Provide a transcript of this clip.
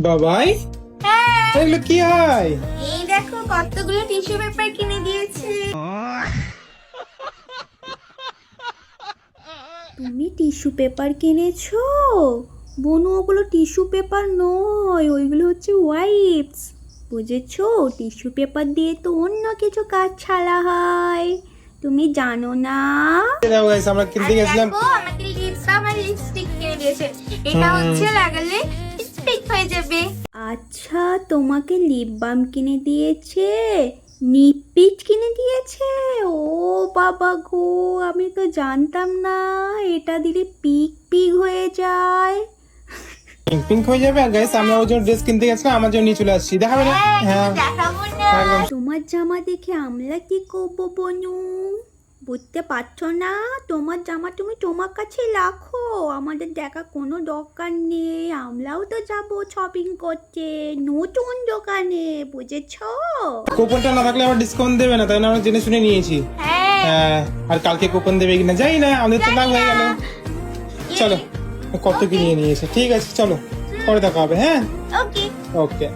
বাবাই, হ্যাঁ, এগুলো কি হয়? এই দেখো কতগুলো টিস্যু পেপার কিনে দিয়েছে। তুমি টিস্যু পেপার কিনেছো? বনু, ওগুলো টিস্যু পেপার নয়, ওইগুলো হচ্ছে ওয়াইপস। বুঝেছো? টিস্যু পেপার দিয়ে তো অন্য কিছু কাজ ছাড়া হয়, তুমি জানো না? দেখো গাইস, আমরা কিনতে গেছিলাম। দেখো, আমাকে লিপস আমার লিপস্টিক কিনে দিয়েছে। এটা হচ্ছে লাগালে স্টিক হয়ে যাবে। আচ্ছা, তোমাকে লিপ বাম কিনে দিয়েছে, নিপিট কিনে দিয়েছে। ও বাবা গো, আমি তো জানতাম না এটা দিলে পিক পিক হয়ে যায়। পিঙ্ক পিঙ্ক হয়ে যাবে। আর গাইস, আমরা ওই জন্য ড্রেস কিনতে গেছিলাম, আমার জন্য নিয়ে চলে আসছি। দেখাবে না? হ্যাঁ, দেখাবো না। একদম। তোমার জামা দেখে আমরা কি করবো বনু? বুঝতে পারছো না? তোমার জামা তুমি তোমার কাছে রাখো, আমাদের দেখা কোনো দরকার নেই। আমরাও তো যাবো শপিং করতে নতুন দোকানে, বুঝেছো? কুপনটা না থাকলে আবার ডিসকাউন্ট দেবে না, তাই না? আমরা জেনে শুনে নিয়েছি। হ্যাঁ, আর কালকে কুপন দেবে কিনা জানি না, আমাদের তো লাভ হয়ে গেল। চলো, কত কি নিয়ে নিয়েছে। ঠিক আছে, চলো, পরে দেখা হবে। হ্যাঁ, ওকে। ওকে।